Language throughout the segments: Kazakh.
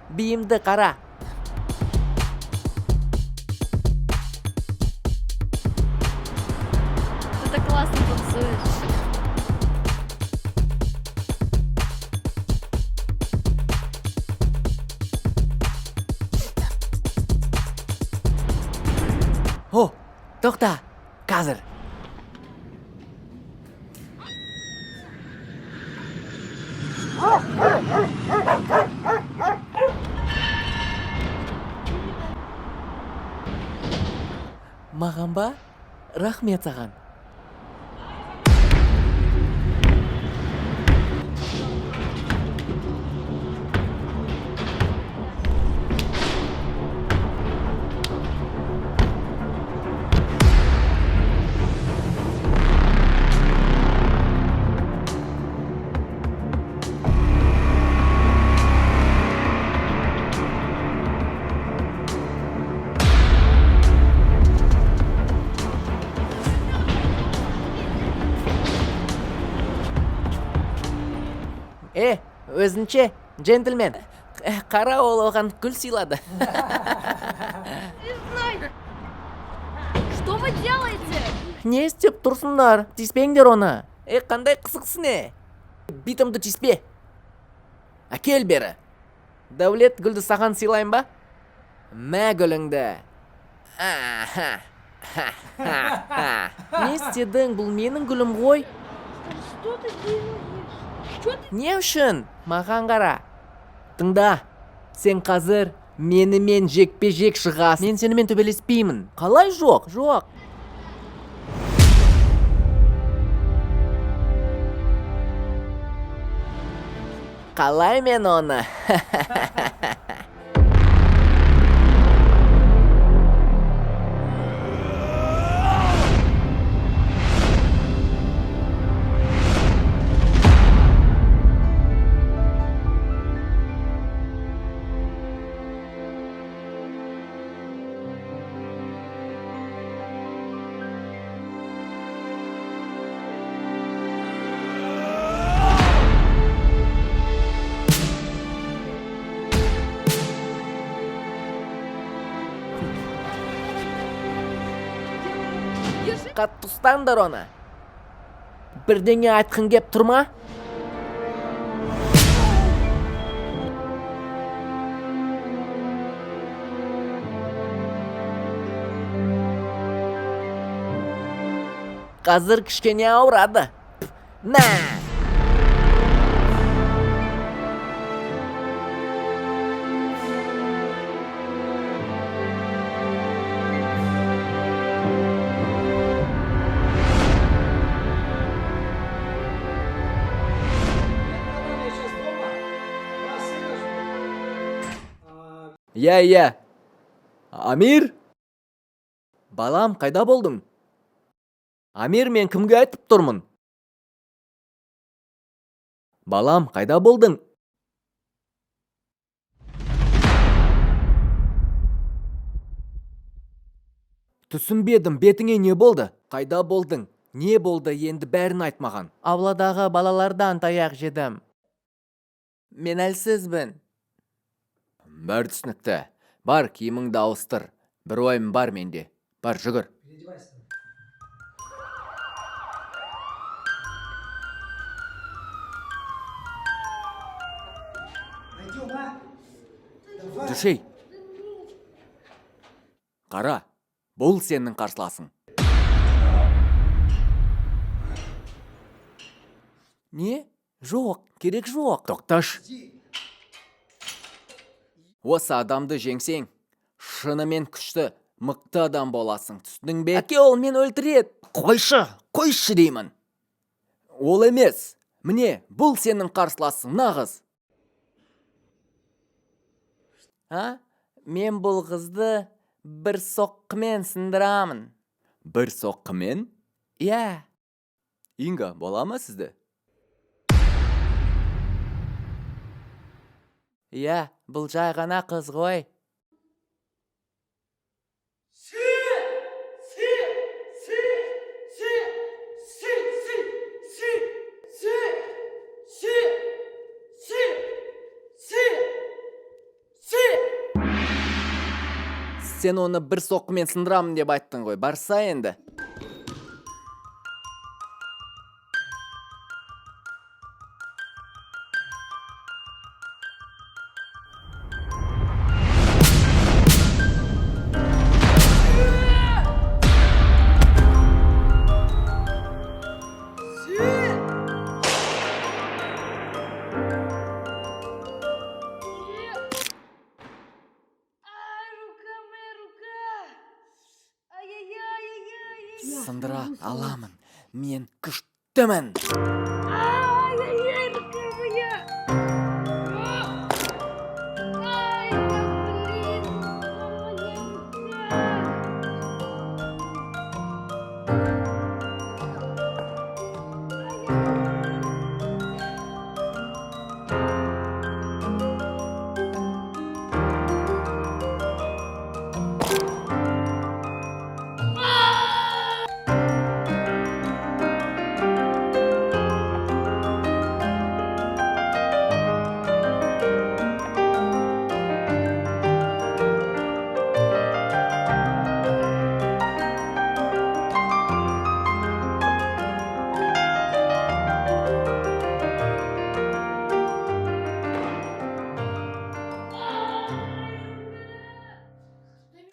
Biyimdi qara. Ты так классно танцуешь. Ho, to'xta. Қазір. Маған ба? Рахмет саған. Өзінше, джентльмен. Қара ол оған гүл сыйлады. Знай! Что вы делаете? Не істеп тұрсыңдар? Тиіспеңдер оны. Қандай қысықсың Битімді тиіспе. Әкел бері. Дәулет, гүлді саған сыйлайын ба? Мә гүліңді. Не істедің? Бұл менің гүлім ғой. Что ты делаешь? Что ты... Не үшін? Маған қара. Тыңда, сен қазір менімен жекпе-жек шығасың. Мен сенімен төбелеспеймін. Қалай жоқ? Жоқ. Қалай мен оны? Держи! Қатты ұстаңдар оны. Бірдеңе айтқың кеп тұрма? Қазір кішкене ауырады. Нә! Иә. Амир? Балам, қайда болдың? Амир, мен кімге айтып тұрмын? Балам, қайда болдың? Түсінбедім, бетіңе не болды? Қайда болдың? Не болды, енді бәрін айт маған. Ауладағы балалардан таяқ жедім. Мен әлсізбін. Бәрі түсінікті. Бар, киіміңді ауыстыр. Бір ойым бар менде. Бар, жүгір. Düşей. Қара, бұл сенің қарсыласың. Не? Жоқ, керек жоқ. Тоқташ. Осы адамды жеңсең, шынымен күшті, мықты адам боласың. Түсінің бе? Әке, ол мен өлтіреді. Қойшы деймін. Ол емес. Міне, бұл сенің қарсыласың, нағыз. Мен бұл қызды бір соққымен сындырамын. Бір соққымен? Иә. Инга, бола ма сізді? Иә, бұл жай ғана қыз ғой. Сен оны бір соққымен сындырамын деп айттың ғой, барса енді. Рука, моя рука. Ай-яй-яй-яй-яй. Сындыра аламын. Мен күштімін. Ай-яй-яй, рука моя. Ай, блин, моя рука.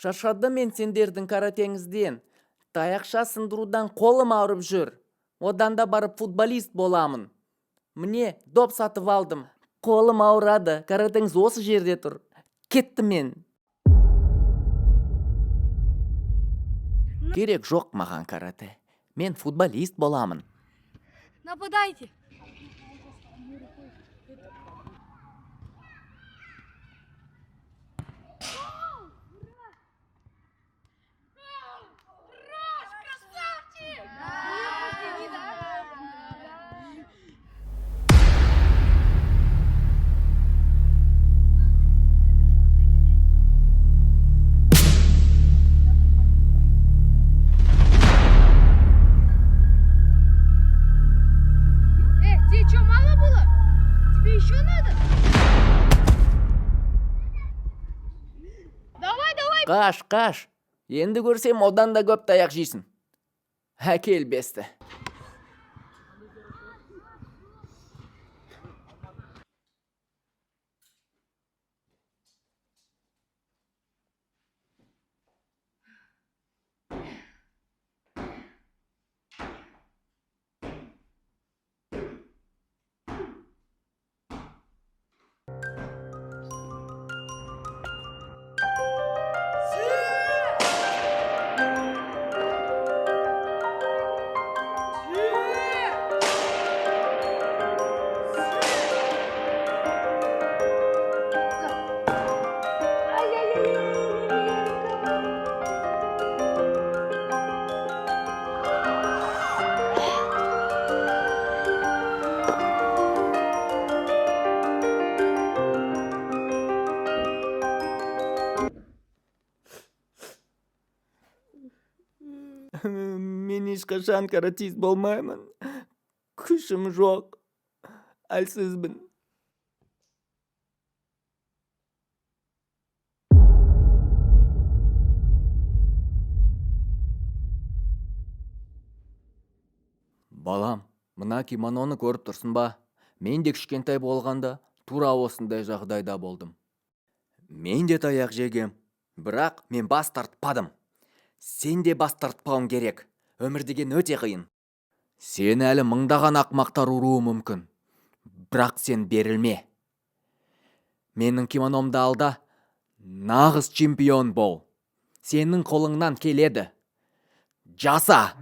Шаршадым мен сендердің каратеңізден. Таяқша сындырудан қолым ауырып жүр. Одан да барып футболист боламын. Міне, доп сатып алдым. Қолым ауырады. Каратеңіз осы жерде тұр. Кеттім мен. Керек жоқ маған карате. Мен футболист боламын. Нападайте. Красавчик! Тебе что, мало было? Тебе еще надо? Давай, давай! Қаш, қаш. Енді көрсем одан да көп таяқ жейсін. Әкел бесті. Мен ешқашан каратист болмаймын. Күшім жоқ. Әлсізбін. Балам, мына кимононы көріп тұрсың ба? Мен де кішкентай болғанда тура осындай жағдайда болдым. Мен де таяқ жегем, бірақ мен бас тартпадым. Сен де бас тартпауың керек. Өмір деген өте қиын. Сен әлі мыңдаған ақмақтар ұруы мүмкін. Бірақ сен берілме. Менің кимономды алда, нағыз чемпион бол. Сенің қолыңнан келеді. Жаса!